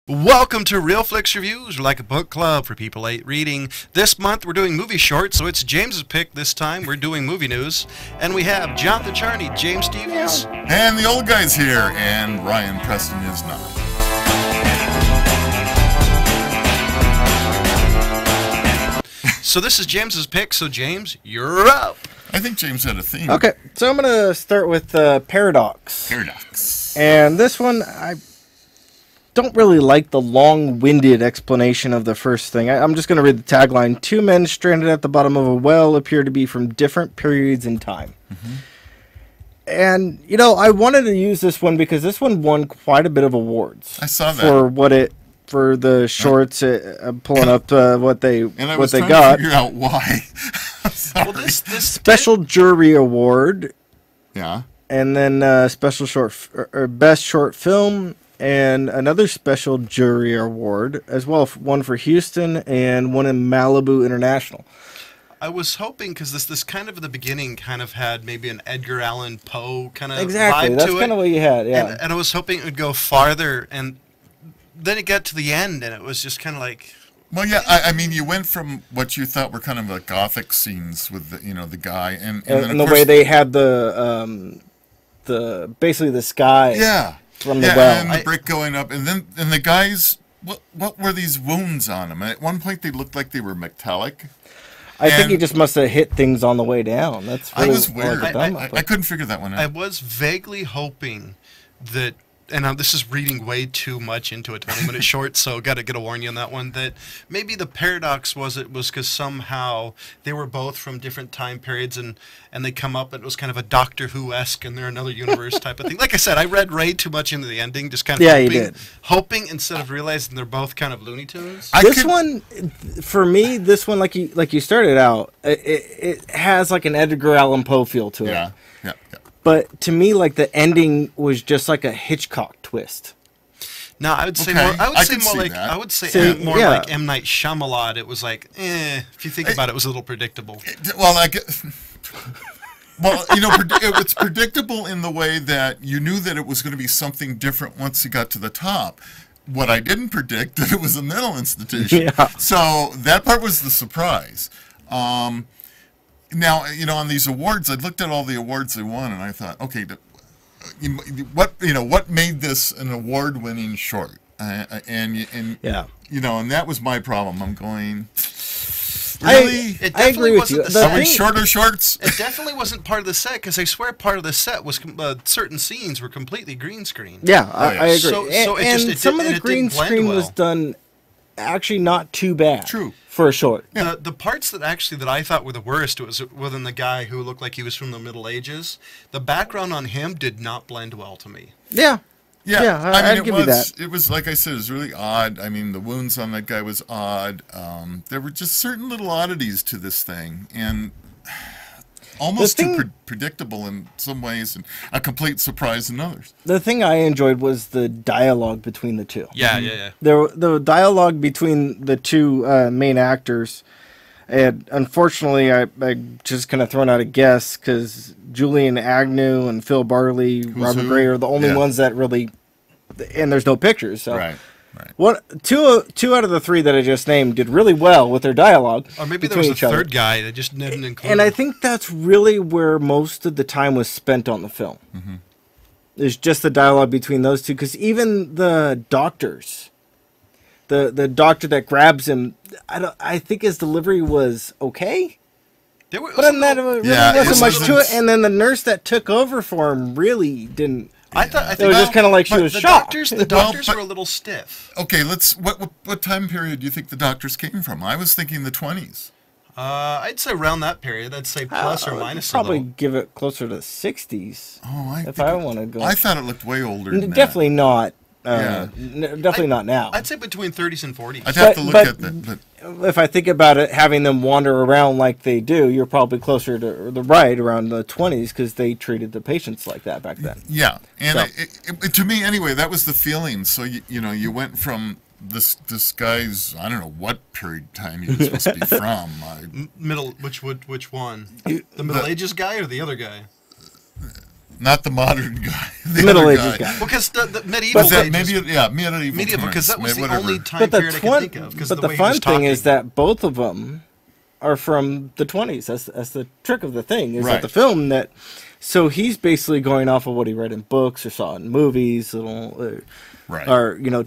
Welcome to Real Flix Reviews, like a book club for people late reading. This month we're doing movie shorts, so it's James's pick this time. We're doing movie news. And we have Jonathan Charney, James Stevens. And the old guy's here, and Ryan Preston is not. So this is James's pick, so James, you're up. I think James had a theme. Okay, so I'm going to start with Paradox. Paradox. And this one, I don't really like the long-winded explanation of the first thing. I'm just going to read the tagline. Two men stranded at the bottom of a well appear to be from different periods in time. Mm-hmm. And, you know, I wanted to use this one because this one won quite a bit of awards. I saw that. For the shorts, I'm pulling up what they got. And I was trying to figure out why. Well, this special jury award. Yeah. And then special best short film, and another special jury award as well, one for Houston and one in Malibu International. I was hoping, because this kind of at the beginning kind of had maybe an Edgar Allan Poe kind of exactly. vibe That's to it. kind of what you had, yeah. And I was hoping it would go farther, and then it got to the end, and it was just kind of like... Well, yeah, I mean, you went from what you thought were kind of like gothic scenes with the guy, and then the way they had the basically the sky. Yeah. From the well. And the brick going up, and the guys, what were these wounds on them? At one point, they looked like they were metallic. I think he just must have hit things on the way down. That's really was weird. I couldn't figure that one out. I was vaguely hoping that, and this is reading way too much into a 20-minute short, so got to warn you on that one, that maybe the paradox was because somehow they were both from different time periods, and they come up, and it was kind of a Doctor Who-esque, and they're another universe type of thing. Like I said, I read way too much into the ending, just kind of hoping instead of realizing they're both kind of Looney Tunes. For me, this one, like you started out, it has like an Edgar Allan Poe feel to it. Yeah. But to me, like, the ending was just like a Hitchcock twist. No, I would say more. I would say more like M. Night Shyamalan. It was like, if you think about it, it was a little predictable. Well, it's predictable in the way that you knew that it was going to be something different once you got to the top. What I didn't predict, that it was a mental institution. Yeah. So that part was the surprise. Now, on these awards, I looked at all the awards they won, and I thought, okay, what made this an award-winning short? And that was my problem. I'm going, really? I agree with you. Are we shorter shorts? It definitely wasn't part of the set, because I swear part of the set was certain scenes were completely green screen. Yeah, I agree. So some of the green screen was done actually not too bad. True. For a short. Yeah. The parts that I thought were the worst was within the guy who looked like he was from the Middle Ages. The background on him did not blend well to me. Yeah. I'd give you that. It was, like I said, it was really odd. I mean, the wounds on that guy was odd. There were just certain little oddities to this thing, and almost too predictable in some ways, and a complete surprise in others. The thing I enjoyed was the dialogue between the two. Yeah. The dialogue between the two main actors, and unfortunately, I just kind of thrown out a guess, because Julian Agnew and Phil Barley, Robert Gray are the only ones that really, and there's no pictures, so. Right. Two out of the three that I just named did really well with their dialogue. Or maybe there was a third guy that just didn't include. And I think that's really where most of the time was spent on the film. Mm-hmm. There's just the dialogue between those two, because even the doctors, the doctor that grabs him, I think his delivery was okay. But there wasn't much to it. And then the nurse that took over for him really didn't. I think it was just kind of like she was shocked. The doctors were a little stiff. Okay, what time period do you think the doctors came from? I was thinking the 20s. I'd say around that period. I'd say plus or minus. Probably give it closer to the 60s. Oh, if I want to go. I thought it looked way older than definitely not. Definitely not now. I'd say between 30s and 40s. I'd have to look at that. If I think about it, having them wander around like they do, you're probably closer to the right around the 20s, because they treated the patients like that back then. Yeah, and to me anyway, that was the feeling. So you went from this guy's, I don't know what period of time he was supposed to be from. Which one? The Middle Ages guy or the other guy? not the modern guy. The Middle other Ages guy. Well, because the medieval Was that ages, medieval because that was the whatever. only time But period I could think of. but the fun thing is that both of them are from the 20s. That's the trick of the thing, is that the film that... So he's basically going off of what he read in books or saw in movies, or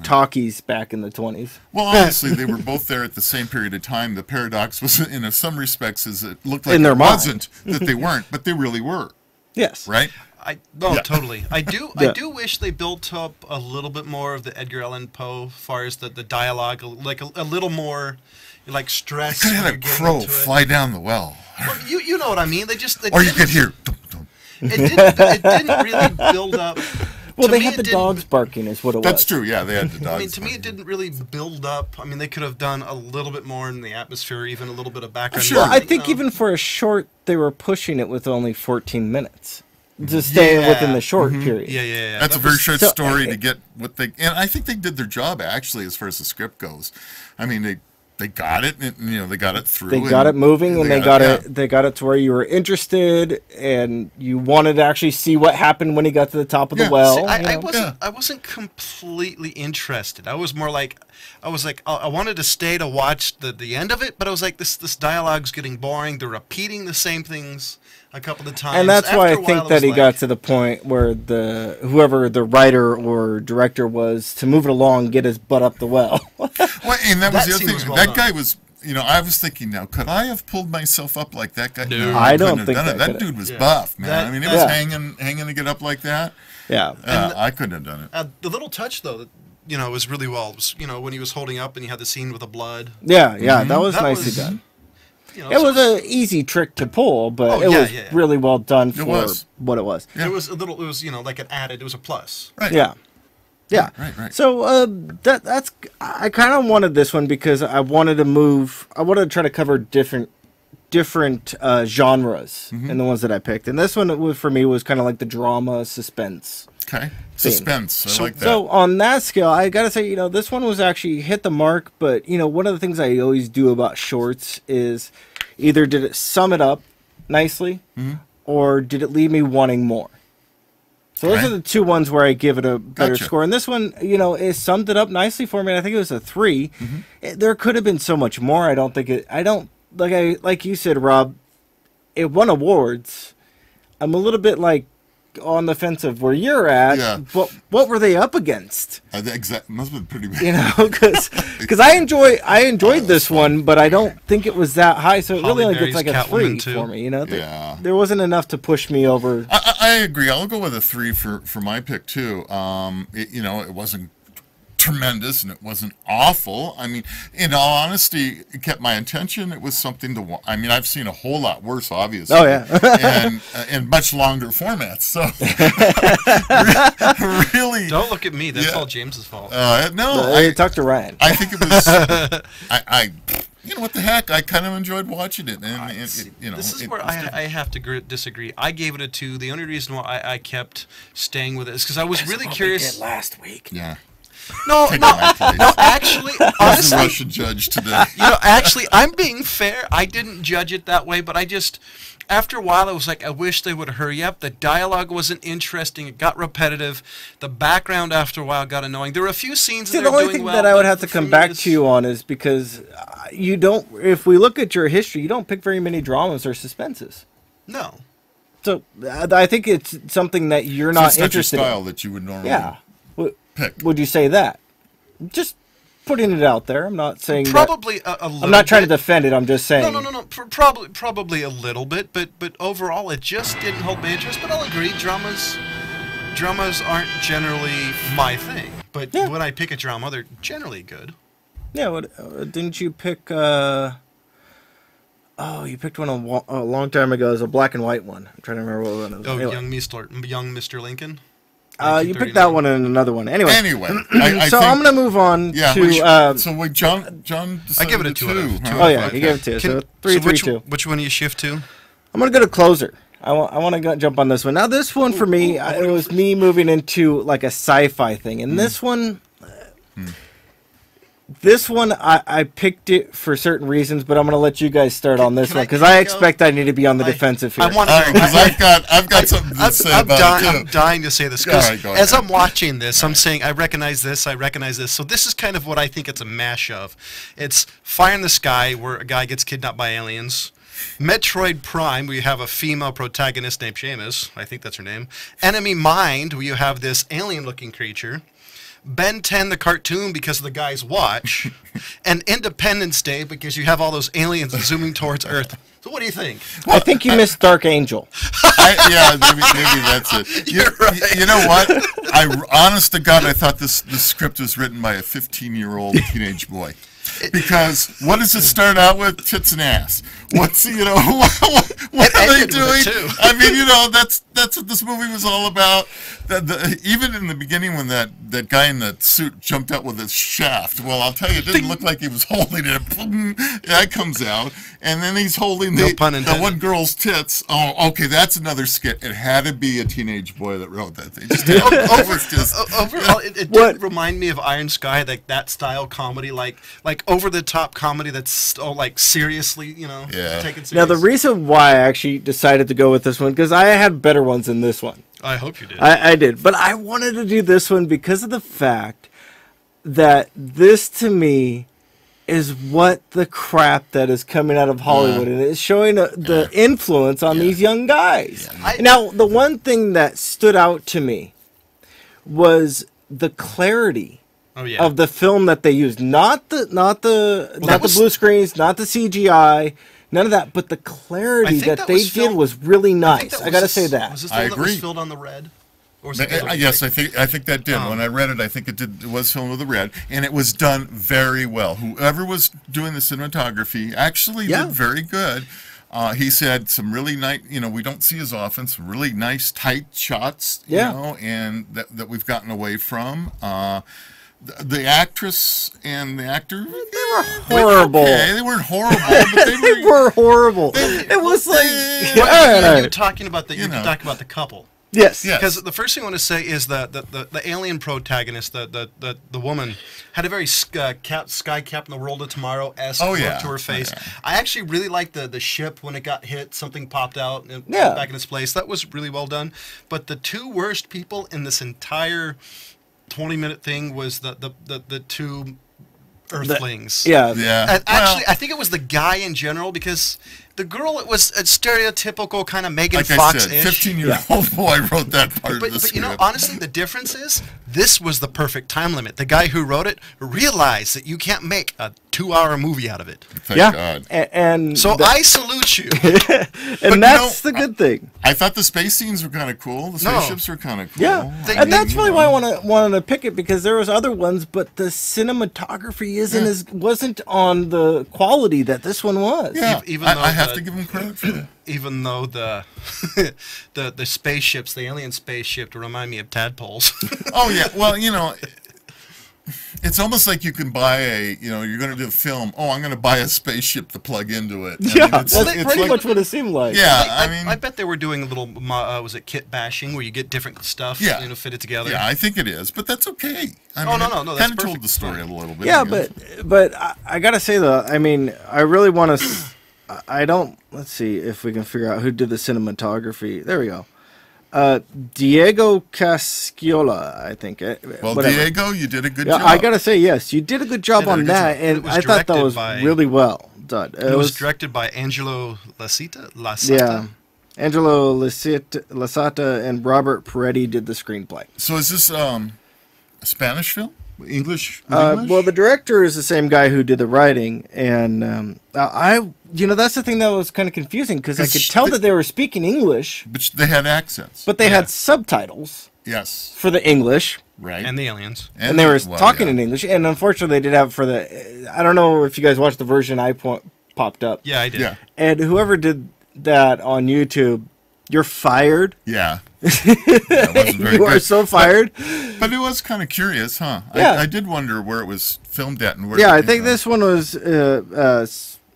talkies back in the 20s. Well, obviously they were both there at the same period of time. The paradox was, in some respects, is it looked like it wasn't that they weren't, but they really were. Yes. Right? Totally. I do wish they built up a little bit more of the Edgar Allan Poe, as far as the dialogue, like a little more, like stress. They could have had a crow fly down the well. Well, you know what I mean. Or you could hear. It didn't really build up. Well, they had the dogs barking, is what it was. That's true. Yeah, they had the dogs. I mean, to me, it didn't really build up. I mean, they could have done a little bit more in the atmosphere, even a little bit of background. Sure. I think even for a short, they were pushing it with only 14 minutes. To stay within the short period. Yeah. That's a very short story to get what they... And I think they did their job, actually, as far as the script goes. I mean, they got it, and, they got it through. They got it moving, and they got it to where you were interested, and you wanted to actually see what happened when he got to the top of the well. See, I wasn't completely interested. I was more like... I wanted to stay to watch the end of it, but I was like, this dialogue's getting boring. They're repeating the same things a couple of times. And that's why I think that he got to the point where whoever the writer or director was, to move it along, get his butt up the well. Well, and that was the other thing. That guy was, I was thinking, now, could I have pulled myself up like that guy? No, I don't think that dude was buff, man. I mean, it was hanging to get up like that. Yeah. I couldn't have done it. The little touch, though, was really well. Was, when he was holding up and you had the scene with the blood. Yeah, that was nicely done. It was an easy trick to pull, but it was really well done for what it was. Yeah. It was like an added. It was a plus. Right. Yeah. Yeah. Right. So that's I kind of wanted this one because I wanted to try to cover different genres in the ones that I picked, and this one for me was kind of like the drama suspense. Okay. Suspense. I like that. So on that scale, I gotta say, this one was actually hit the mark. But one of the things I always do about shorts is either did it sum it up nicely, or did it leave me wanting more. So those are the two ones where I give it a better score. And this one, it summed it up nicely for me. And I think it was a 3. There could have been so much more. I don't think it. I don't like you said, Rob. It won awards. I'm a little bit on the fence of where you're at. Yeah. What were they up against? Must have been pretty bad. Because I enjoyed this one, but I don't think it was that high. So it really only gets like a 3 for me. There wasn't enough to push me over. I agree. I'll go with a 3 for my pick too. It wasn't tremendous and it wasn't awful. I mean, in all honesty, it kept my attention. It was something to watch. I mean, I've seen a whole lot worse, obviously. Oh yeah. and much longer formats. So really, don't look at me. That's all James's fault. I talked to Ryan. I think it was. I what the heck? I kind of enjoyed watching it. And this is where I have to disagree. I gave it a 2. The only reason why I kept staying with it is because I was really curious. We did last week. Yeah. No, actually, honestly, the Russian judge today. Actually, I'm being fair. I didn't judge it that way, but I just, after a while, I was like, I wish they would hurry up. The dialogue wasn't interesting. It got repetitive. The background, after a while, got annoying. There were a few scenes that they were doing well. The only thing that I would have to come back to you on is because you don't, if we look at your history, you don't pick very many dramas or suspenses. No. So I think it's something that you're not interested in. Your style that you would normally pick. Would you say that? Just putting it out there. I'm not saying probably a little. I'm not trying to defend it. I'm just saying. No. Probably a little bit, but overall, it just didn't hold my interest. But I'll agree, dramas aren't generally my thing. But when I pick a drama, they're generally good. Yeah. Didn't you pick? You picked one a long time ago. It was a black and white one. I'm trying to remember what one it was. Oh, anyway. Young Mr. Lincoln. You picked that one and another one. Anyway, I so I'm going to move on to. So wait, John. I give it a 2. Oh yeah, he gave it 2. So 3, 3, 2. Which one do you shift to? I'm going to go to Closer. I want to jump on this one. Now, this one for me, it was me moving into like a sci-fi thing, and this one, This one, I picked it for certain reasons, but I'm going to let you guys start on this one because can I I expect I need to be on the defensive here. I want because I've got something to say about it too. I'm dying to say this All because right, go as ahead. I'm watching this, I'm saying I recognize this, I recognize this. So this is kind of what I think it's a mash of. It's Fire in the Sky, where a guy gets kidnapped by aliens. Metroid Prime, where you have a female protagonist named Seamus. I think that's her name. Enemy Mind, where you have this alien-looking creature. Ben 10, the cartoon, because of the guy's watch. And Independence Day, because you have all those aliens zooming towards Earth. So what do you think? I think you missed Dark Angel. Yeah, maybe that's it. You know what? Honest to God, I thought this script was written by a 15-year-old teenage boy. Because what does it start out with? Tits and ass. What's what are they doing? I mean, that's what this movie was all about. Even in the beginning, when that guy in that suit jumped out with his shaft, well, I'll tell you, it didn't look like he was holding it. That comes out, and then he's holding the one girl's tits. Oh, okay, that's another skit. It had to be a teenage boy that wrote that thing. Overall, it did remind me of Iron Sky, like that style comedy, like over the top comedy that's like seriously, taken seriously. Now the reason why I actually decided to go with this one because I had better ones than this one. I hope you did. I did, but I wanted to do this one because of the fact that this to me is what the crap that is coming out of Hollywood and it's showing the influence on these young guys. Yeah. Now the one thing that stood out to me was the clarity. Of the film that they used, not the blue screens, not the CGI, none of that, but the clarity that they did was really nice. I got to say that. Was this the one that was filmed on the red? Or Yes, I think that did. When I read it, I think it was filmed with the red, and it was done very well. Whoever was doing the cinematography actually did very good. He said some really nice, we don't see as often, some really nice tight shots, and that we've gotten away from. The actress and the actor, they were horrible. They weren't horrible, but they were horrible. It was like you're talking about the couple. Yes. Because the first thing I want to say is the alien protagonist, the woman, had a very sky cap in the world of tomorrow-esque look to her face. I actually really liked the ship when it got hit. Something popped out and put it back in its place. That was really well done. But the two worst people in this entire 20-minute thing was the two Earthlings. Actually, I think it was the guy in general because the girl, it was a stereotypical kind of Megan Fox-ish. 15-year-old boy wrote that part of the script. But honestly, the difference is this was the perfect time limit. The guy who wrote it realized that you can't make a 2-hour movie out of it. Thank God. And so I salute you. And that's the good thing. I thought the space scenes were kind of cool. The spaceships were kind of cool. Yeah, and that's really why I wanted to pick it because there was other ones, but the cinematography wasn't on the quality that this one was. Yeah, I have to give him credit for that. Even though the spaceships, the alien spaceship, remind me of tadpoles. Oh yeah, well it's almost like you can buy you're going to do a film. Oh, I'm going to buy a spaceship to plug into it. That's pretty much what it seemed like. Yeah, I bet they were doing a little, was it kit bashing, where you get different stuff, fit it together. Yeah, I think it is, but that's okay. No, that's kind of told the story a little bit. Yeah, but I got to say though, I really want to. Let's see if we can figure out who did the cinematography. There we go. Diego Casciola, I think. Well, Diego, you did a good job. I gotta say, yes, you did a good job on that, and I thought that was really well done. It was directed by Angelo Lasata. Yeah, Angelo Lasata and Robert Peretti did the screenplay. So is this a Spanish film? English? Well, the director is the same guy who did the writing, and that's the thing that was kind of confusing because I could tell that they were speaking English, but they had accents. But they had subtitles. Yes. For the English. Right. And the aliens. And they were talking in English, and unfortunately, they did have for the. I don't know if you guys watched the version I popped up. Yeah, I did. Yeah. And whoever did that on YouTube, you're fired. Yeah. That wasn't very you are so fired. But it was kind of curious, huh? Yeah. I did wonder where it was filmed at and where. Yeah, I think this one was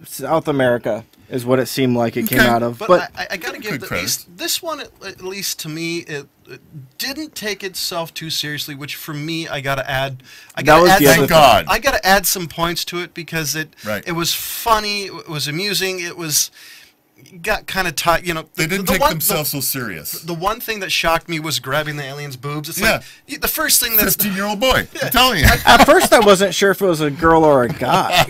South America. is what it seemed like it came Okay. out of. But I got to give Good credit. this one, at least to me, it didn't take itself too seriously, which for me, I got to add. That was the other Thank God. I got to add some points to it because it Right. was funny, it was amusing, it was got kind of tight. You know, They didn't take themselves so serious. The one thing that shocked me was grabbing the alien's boobs. It's like the first thing that's 15-year-old boy. I'm telling you. At first, I wasn't sure if it was a girl or a guy.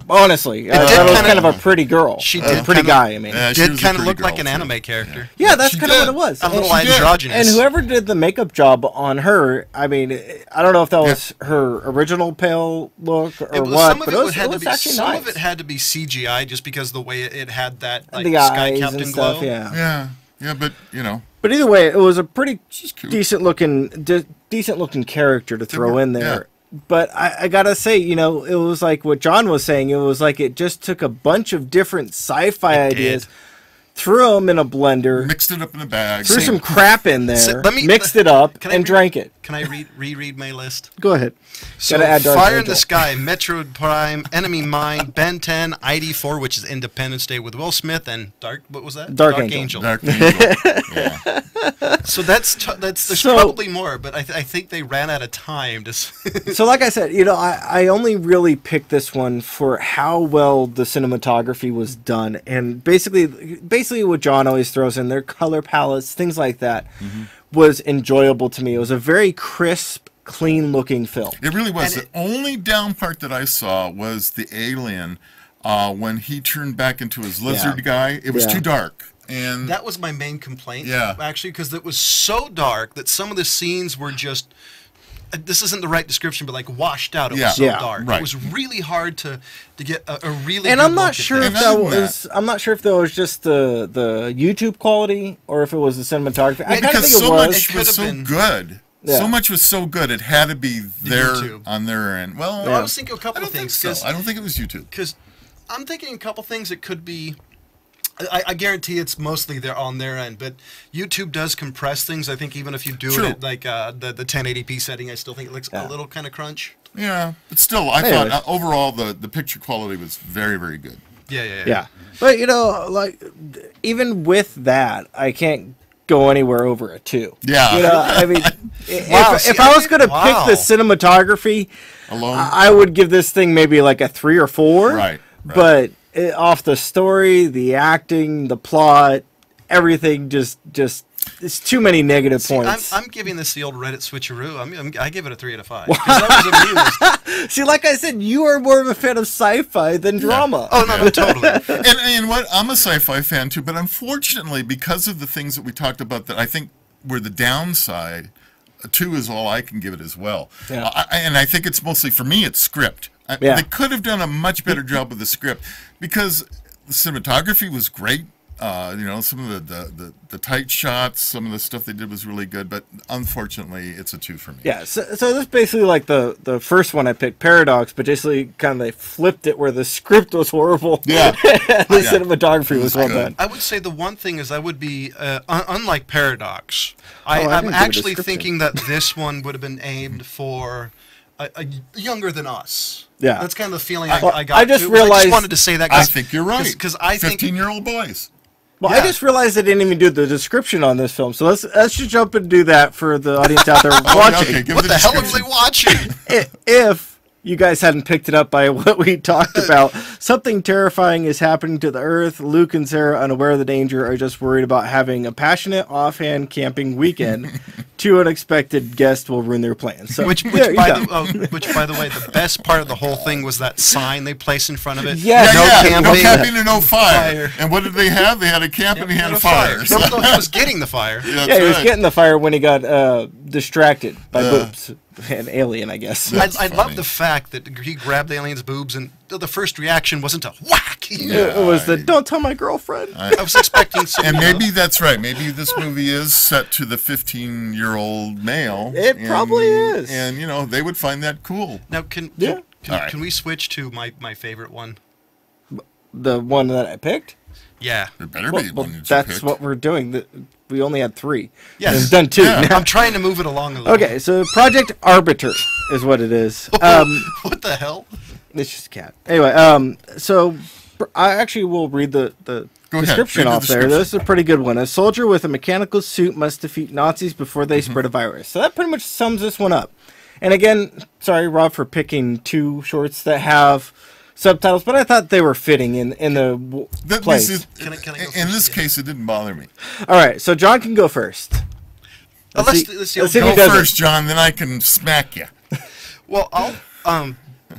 Honestly, I thought it was kind of a pretty girl. She Or did a pretty kinda- guy. I mean, Yeah, she did was a kind of pretty look like girl, an too. anime character. yeah, that's she kind of what did. it was. A little she did. androgynous. And whoever did the makeup job on her, I mean, I don't know if that was her original pale look or what, some of but it, it was had to be actually some nice. of it had to be CGI just because the way it had that like The Sky eyes Captain and glow. stuff, yeah. Yeah, but you know, But either way, it was a pretty cute. decent looking character to throw in there. But I gotta say, you know, it was like what John was saying. It was like it just took a bunch of different sci-fi ideas, threw them in a blender, mixed it up in a bag. threw some crap in there, let me- mixed it up, Can I and read- drank it. Can I reread my list? Go ahead. So Gotta add Dark Fire in Angel. the Sky, Metroid Prime, Enemy Mine, Ben 10, ID4, which is Independence Day with Will Smith, and what was that? Dark Angel. Dark Angel. Yeah. So there's So- probably more, but I think they ran out of time. So like I said, you know, I only really picked this one for how well the cinematography was done, and basically what John always throws in, their color palettes, things like that, was enjoyable to me. It was a very crisp, clean looking film. It really was. And The only down part that I saw was the alien when he turned back into his lizard guy. It was Yeah. too dark. And That was my main complaint, Yeah. actually, because it was so dark that some of the scenes were just. This isn't the right description, but like washed out. It Yeah. was so Yeah. dark. Right. It was really hard to get a really. And good I'm not look at sure if things. that Imagine that. was. I'm not sure if that was just the YouTube quality or if it was the cinematography. I kind of because think it so was. much It could was have so been. good. Yeah. So much was so good. It had to be there YouTube. on their end. Well, No, I was thinking a I couple don't of think things so. because I don't think it was YouTube. I'm thinking a couple things that could be. I guarantee it's mostly they're on their end, but YouTube does compress things. I think even if you do True. it at like the 1080p setting, I still think it looks Yeah. a little kind of crunch. Yeah, but still, I Anyways. thought overall the picture quality was very, very good. Yeah. But you know, like even with that, I can't go anywhere over a 2. Yeah. You know, I mean, Wow, if I was gonna pick the cinematography, Alone. I would give this thing maybe like a 3 or 4. Right. But off the story, the acting, the plot, everything just it's too many negative points. I'm giving this the old Reddit switcheroo. I give it a 3 out of 5 because I was amused. See, like I said, you are more of a fan of sci-fi than drama. Oh no, totally. And what I'm a sci-fi fan too, but unfortunately, because of the things that we talked about that I think were the downside, a 2 is all I can give it as well. Yeah. And I think it's mostly for me, it's script. Yeah. They could have done a much better job with the script because the cinematography was great. You know, some of the tight shots, some of the stuff they did was really good, but unfortunately, it's a 2 for me. Yeah, so this is basically like the first one I picked, Paradox, but basically kind of they flipped it where the script was horrible. Yeah. and the cinematography was well good. done. I would say the one thing is I would be unlike Paradox. I I'm didn't give a actually description. thinking that this one would have been aimed for a younger than us. Yeah. That's kind of the feeling Well, I got. I just to. realized- I just wanted to say that. I think you're right. Because I think 15-year-old boys. Well, Yeah. I just realized I didn't even do the description on this film, so let's just jump and do that for the audience out there watching. Okay, give what it the hell are description. they watching? If you guys hadn't picked it up by what we talked about, something terrifying is happening to the Earth. Luke and Sarah, unaware of the danger, are just worried about having a passionate, offhand camping weekend. 2 unexpected guests will ruin their plans. So, Which there by you go. the way, the best part of the whole thing was that sign they placed in front of it. Yeah, no no camping. camping and no fire. Fire. And what did they have? They had a camp and he had a fire. fire. So, No, he was getting the fire. that's Yeah, he was right. getting the fire when he got distracted by boobs. An alien, I guess. That's I love funny. the fact that he grabbed the alien's boobs and the first reaction wasn't to whack. It was the don't tell my girlfriend. I was expecting some. And maybe that's right. Maybe this movie is set to the 15-year-old male. It probably is. And, you know, they would find that cool. Now, can Yeah. All right. can we switch to my favorite one? The one that I picked. Yeah. There better Well, be well, one that you that's picked. what we're doing. We only had 3. Yes. We've done 2. Yeah. now. I'm trying to move it along a little. Okay, so Project Arbiter is what it is. What the hell? It's just a cat. Anyway, so I actually will read the Go ahead, description read the off there. description. This is a pretty good one. A soldier with a mechanical suit must defeat Nazis before they spread a virus. So that pretty much sums this one up. And again, sorry, Rob, for picking two shorts that have subtitles, but I thought they were fitting in the place. Can I go In this first? case, it didn't bother me. All right, so John can go first. Let's see let's see if Go he does it. first, John, then I can smack you. Well,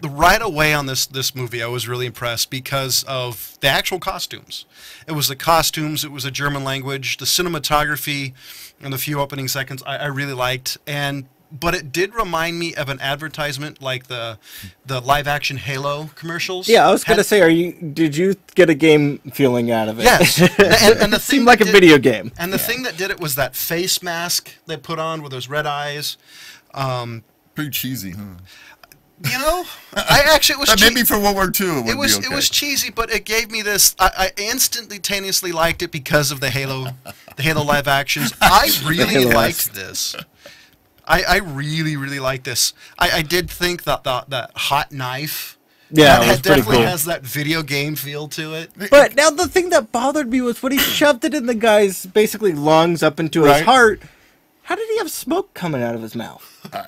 right away on this movie, I was really impressed because of the actual costumes. It was the costumes, it was the German language, the cinematography, and the few opening seconds I really liked. But it did remind me of an advertisement like the live action Halo commercials. Yeah, I was gonna say, did you get a game feeling out of it? Yes, and the thing seemed like a video game. And the thing that did it was that face mask they put on with those red eyes. Pretty cheesy, huh? You know, it was maybe for World War II it would be okay. It was cheesy, but it gave me this. I instantaneously liked it because of the Halo live actions. I really liked this. I really, really like this. I did think that hot knife, Yeah, that it was pretty definitely cool. has that video game feel to it. But now the thing that bothered me was when he shoved it in the guy's basically lungs up into his Right. heart. How did he have smoke coming out of his mouth?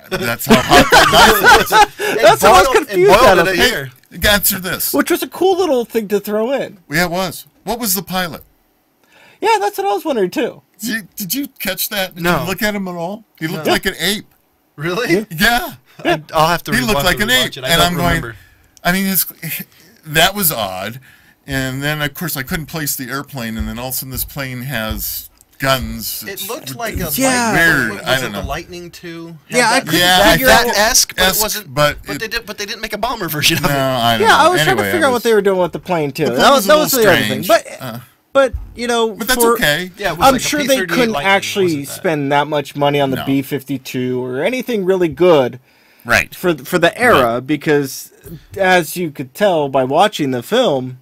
That's how hot that knife was. That's what I was confused out of. Here. Answer this. Which was a cool little thing to throw in. Yeah, it was. What was the pilot? Yeah, that's what I was wondering too. Did you catch that? Did No. you look at him at all? He looked like an ape. Really? Yeah. I'll have to. He looked like an ape. It. And I'm going, remember. I mean, that was odd. And then, of course, I couldn't place the airplane. And then all of a sudden, this plane has guns. It looked like a Yeah. Weird. Was I it don't know. the Lightning too? Yeah, I couldn't figure out- esque, but it Esque, wasn't. but they didn't make a bomber version of No, it. I don't know. Yeah, I was trying to Anyway, figure out what they were doing with the plane too. The plane That was was, a that was the little other thing. strange. But you know, But that's for- okay. Yeah, it was I'm like a sure they P-38 couldn't Lightning, actually wasn't that? spend that much money on the No. B-52 or anything really good Right. for the era because, as you could tell by watching the film,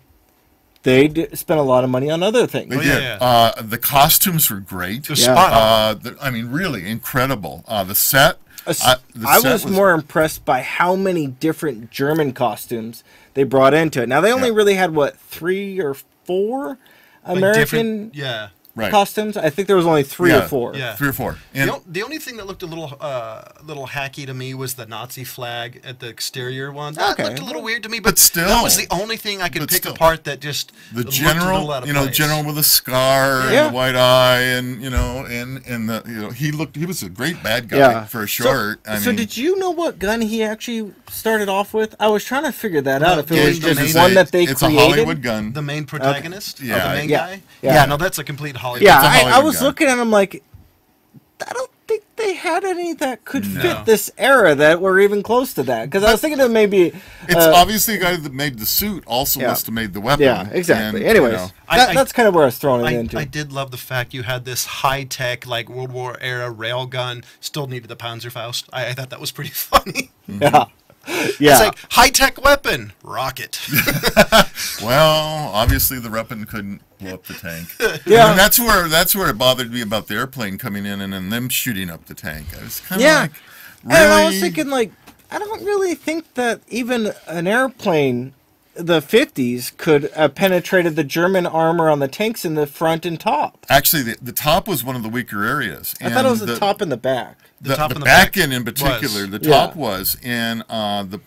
they spent a lot of money on other things. They Oh, did. yeah. The costumes were great. It was Yeah. spot on. I mean, really incredible. The set. I the set was more impressed by how many different German costumes they brought into it. Now they only really had 3 or 4 Like American different- yeah. right. costumes. I think there was only 3 or 4. Yeah. 3 or 4. And The only thing that looked a little hacky to me was the Nazi flag at the exterior one. That Okay. looked a little weird to me, but still. that was the only thing I could But pick still. apart that just the looked a little general, out of place. general with a scar Yeah. and the white eye, and the he was a great bad guy Yeah. for a short. So did you know what gun he actually started off with? I was trying to figure that out. If it was the just main- one that they it's created. a Hollywood gun. The main protagonist, Yeah. the main Yeah. guy. Yeah. Yeah, no, that's a complete Hollywood. Yeah, It's a I Hollywood was gun. looking at him like, I don't think they had any that could No. fit this era that were even close to that. Because I was thinking of maybe. It's obviously the guy that made the suit also Yeah. must have made the weapon. Yeah, exactly. And, Anyways, you know, that's kind of where I was throwing it into. I did love the fact you had this high tech, like World War era rail gun. Still needed the Panzerfaust. I thought that was pretty funny. Yeah. Yeah. It's like high tech weapon, rocket. well, obviously the weapon couldn't blow up the tank. Yeah. And that's where it bothered me about the airplane coming in and then them shooting up the tank. I was kind of Yeah. like, really? And I was thinking, like, I don't really think that even an airplane, the 50s, could have penetrated the German armor on the tanks in the front and top. Actually, the top was one of the weaker areas. I thought it was the top and the back. The top and the back back end in particular, was. the Yeah. top was, and the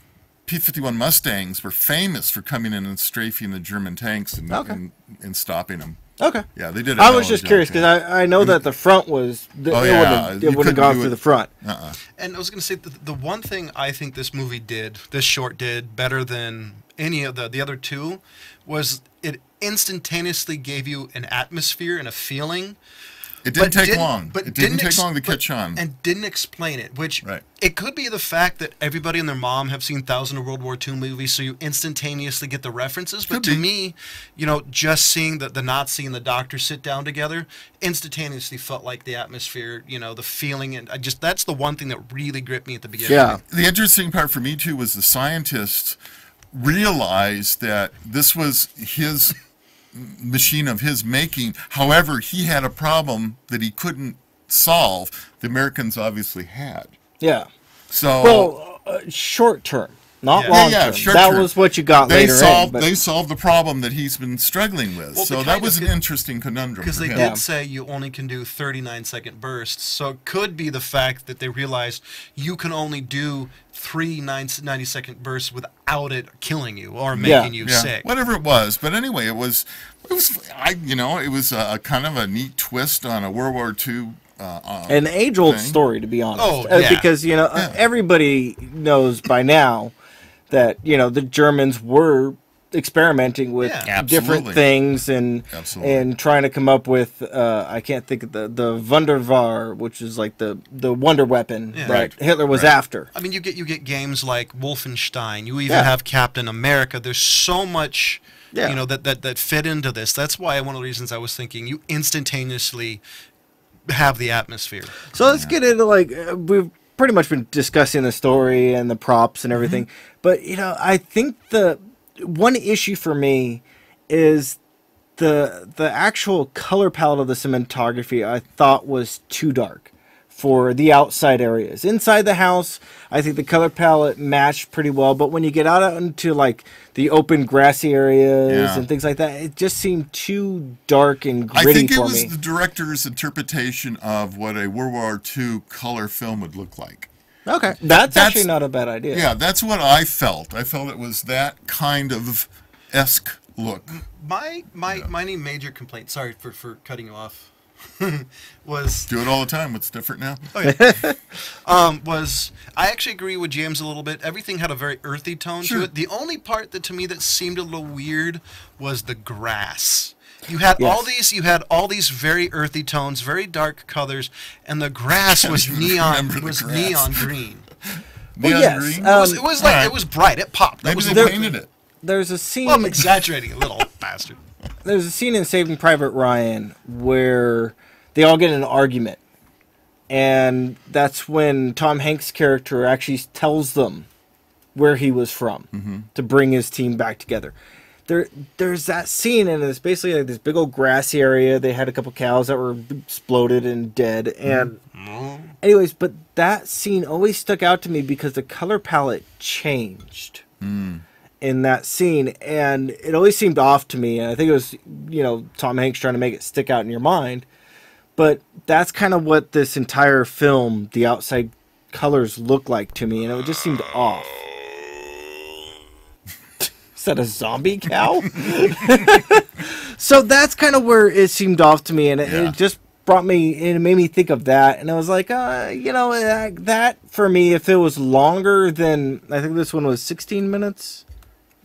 P-51 Mustangs were famous for coming in and strafing the German tanks and, Okay. and stopping them. Okay. Yeah, they did. A I hell was of a just job, curious too. because I know that the front was it Oh, wouldn't yeah. have, You it wouldn't have couldn't gone do through it. the front. And I was going to say the one thing I think this movie did, this short did better than any of the other two, was it instantaneously gave you an atmosphere and a feeling. It didn't but take long. But It didn't take ex- long to but- catch on. and didn't explain it. Which Right. it could be the fact that everybody and their mom have seen thousands of World War II movies, so you instantaneously get the references. But Could to be. me, just seeing the Nazi and the doctor sit down together instantaneously felt like the atmosphere, the feeling, and that's the one thing that really gripped me at the beginning. Yeah. The interesting part for me too was the scientists realized that this was his machine of his making. However, he had a problem that he couldn't solve. The Americans obviously had. Yeah. So Well, short term. Not Yeah. long Yeah, term. short That term. was what you got They later. they solved the problem that he's been struggling with. Well, So they that kind was of an did- interesting conundrum. Because for they him. did Yeah. say you only can do 39-second bursts, so it could be the fact that they realized you can only do 90-second bursts without it killing you or making you sick. Whatever it was. But anyway, it was a kind of a neat twist on a World War II. An age-old thing. story, to be honest. Oh, yeah. Because, everybody knows by now that, the Germans were experimenting with Yeah. different Absolutely. things and Absolutely. trying to come up with, I can't think of the Wunderwaffe, which is like the wonder weapon Yeah. that Right. Hitler was Right. after. I mean, you get games like Wolfenstein. You even Yeah. have Captain America. There's so much, Yeah. that fit into this. That's why one of the reasons I was thinking you instantaneously have the atmosphere. So let's get into we've pretty much been discussing the story and the props and everything, but I think the one issue for me is the actual color palette of the cinematography. I thought was too dark for the outside areas. Inside the house, I think the color palette matched pretty well, but when you get out into the open grassy areas and things like that, it just seemed too dark and gritty I think it for was me. the director's interpretation of what a World War II color film would look like. Okay, that's actually not a bad idea. Yeah, that's what I felt. I felt it was that kind of esque look. My only major complaint, sorry for cutting you off, was Do it all the time. What's different now? was I actually agree with James a little bit. Everything had a very earthy tone Sure. to it. The only part that to me that seemed a little weird was the grass. You had Yes. all these very earthy tones, very dark colors, and the grass was remember the grass. neon green. Neon yes, green? It was like Alright. it was bright. It popped. That Maybe was they the painted it. There's a scene. Well, I'm exaggerating a little, bastard. There's a scene in Saving Private Ryan where they all get in an argument, and that's when Tom Hanks' character actually tells them where he was from to bring his team back together. There's that scene, and it's basically like this big old grassy area. They had a couple cows that were exploded and dead, and anyways, but that scene always stuck out to me because the color palette changed in that scene, and it always seemed off to me. And I think it was, Tom Hanks trying to make it stick out in your mind. But that's kind of what this entire film, the outside colors look like to me, and it just seemed off. Is that a zombie cow? So that's kind of where it seemed off to me, and it just brought me, it made me think of that, and I was like, that for me, if it was longer than, I think this one was 16 minutes?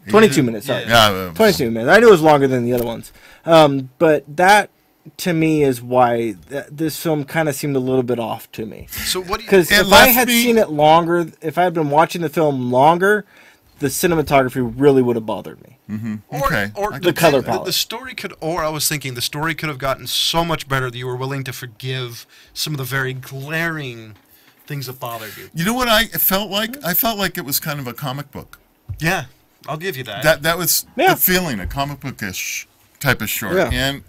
22 minutes, sorry. Yeah. 22 minutes. I knew it was longer than the other ones. But that, to me, is why this film kind of seemed a little bit off to me. So what do you? Because It if I left had me- seen it longer, if I had been watching the film longer, the cinematography really would have bothered me. Okay. Or The color palette. The story could, or I was thinking the story could have gotten so much better that you were willing to forgive some of the very glaring things that bothered you. You know what I felt like? I felt like it was kind of a comic book. Yeah, I'll give you that. That was Yeah. the feeling, a comic bookish type of short. Yeah. And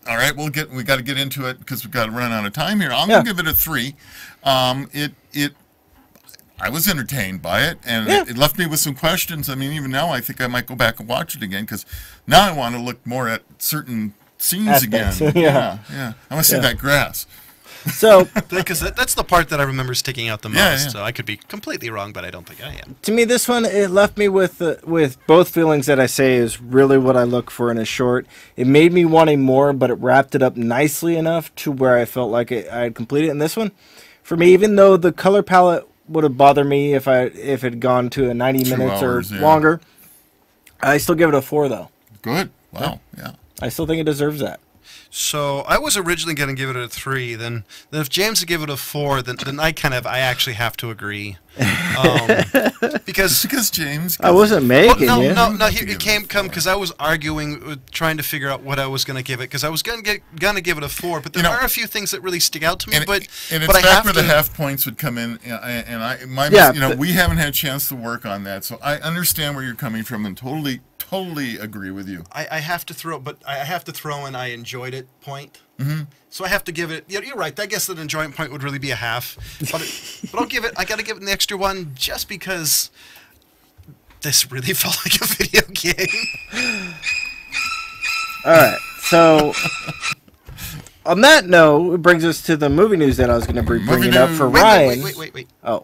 all right, we got to get into it because we've got to run out of time here. I'm Yeah. gonna give it a 3. I was entertained by it, and Yeah. it left me with some questions. I mean, even now, I think I might go back and watch it again because now I want to look more at certain scenes Aspects. again. Yeah. yeah. I want to see Yeah. that grass. So, Because that's the part that I remember sticking out the most. Yeah, yeah. So I could be completely wrong, but I don't think I am. to me, this one, it left me with both feelings that I say is really what I look for in a short. It made me wanting more, but it wrapped it up nicely enough to where I felt like I had completed it. And this one, for me, even though the color palette would have bothered me if it had gone to a 90 2 minutes hours, or yeah. longer, I still give it a 4, though. Good. Wow. Yeah. I still think it deserves that. So I was originally going to give it a 3. Then if James would give it a 4, then I actually have to agree. Because James. I wasn't making it. no. Here it come because I was arguing, trying to figure out what I was going to give it. Because I was going to give it a 4, but there are a few things that really stick out to me. And but it's but I back have where to. the half points would come in, Yeah, we haven't had a chance to work on that, so I understand where you're coming from and totally agree with you. I have to throw, but I have to throw in I enjoyed it point. Mm-hmm. So I have to give it. Yeah, you're right. I guess that enjoyment point would really be a half. But I'll give it. I got to give it an extra 1 just because This really felt like a video game. All right, so on that note, it brings us to the movie news that I was going to be bringing up for Ryan. Wait. Oh.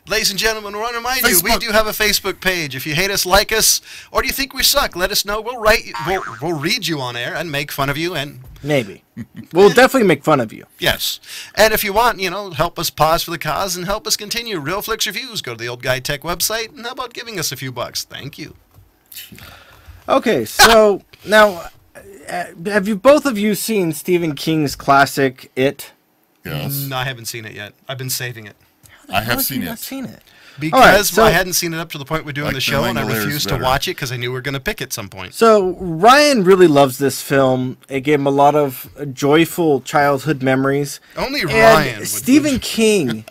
Ladies and gentlemen, we want to remind you, we do have a Facebook page. If you hate us, like us, or do you think we suck, let us know. We'll read you on air and make fun of you. And maybe. We'll definitely make fun of you. Yes. And if you want, help us pause for the cause and help us continue Real Flix Reviews, go to the Old Guy Tech website, and how about giving us a few bucks? Thank you. Okay, so now, have both of you seen Stephen King's classic It? Yes. No, I haven't seen it yet. I've been saving it. I have seen it. Because I hadn't seen it up to the point we're doing the show, and I refused to watch it because I knew we were going to pick at some point. So Ryan really loves this film. It gave him a lot of joyful childhood memories. Only Ryan. Stephen King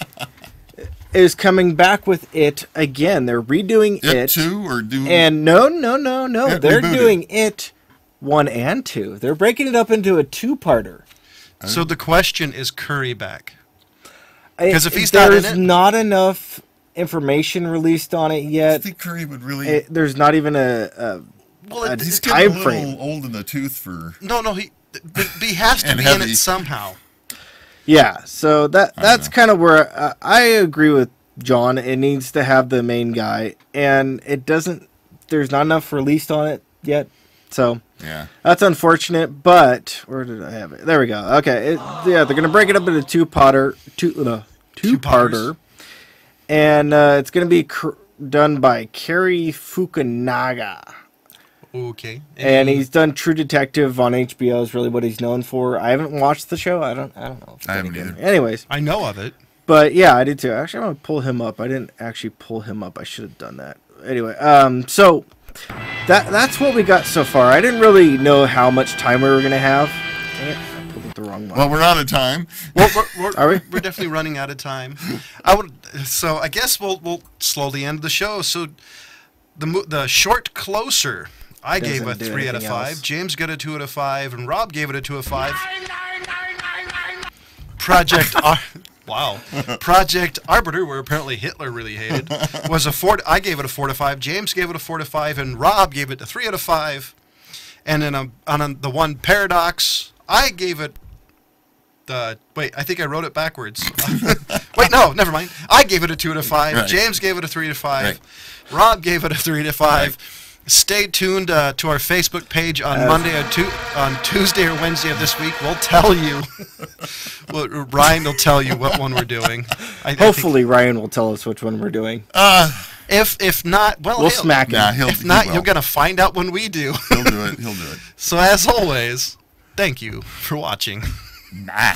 is coming back with It again. They're redoing It. It 2 or doing... And no. They're doing It 1 and 2. They're breaking it up into a two-parter. So the question is Curry back? Because if he's not in it... There's not enough information released on it yet. I think Curry would really... there's not even he's time getting a frame. little old in the tooth for... No, he has to be in it somehow. Yeah, so that's kind of where I agree with John. It needs to have the main guy, and it doesn't... There's not enough released on it yet, so... Yeah, that's unfortunate, but where did I have it? There we go. Okay, they're gonna break it up into two-parter, and it's gonna be done by Cary Fukunaga. Okay, and he's done True Detective on HBO. Is really what he's known for. I haven't watched the show. I don't know. I haven't either. Anyways, I know of it, but yeah, I did too. Actually, I'm gonna pull him up. I didn't actually pull him up. I should have done that. Anyway, so. That's what we got so far. I didn't really know how much time we were going to have. Dang it, I pulled up the wrong one. Well, we're out of time. Well, Are we? We're definitely running out of time. So I guess we'll slowly end the show. So the short Closer, I gave a 3 out of 5. James got a 2 out of 5, and Rob gave it a 2 out of 5. Project Arbiter, where apparently Hitler really hated, was a 4. I gave it a 4 to 5. James gave it a 4 to 5, and Rob gave it a 3 out of 5. And then on the one Paradox, I gave it wait, I think I wrote it backwards. Wait, no, never mind. I gave it a 2 out of 5. Right. James gave it a 3 to 5. Right. Rob gave it a 3 to 5. Right. Stay tuned to our Facebook page on Monday on Tuesday or Wednesday of this week. We'll tell you. Ryan will tell you what one we're doing. Hopefully, Ryan will tell us which one we're doing. If not, well, we'll smack him. Nah, if not, you're gonna find out when we do. He'll do it. So as always, thank you for watching. Nah.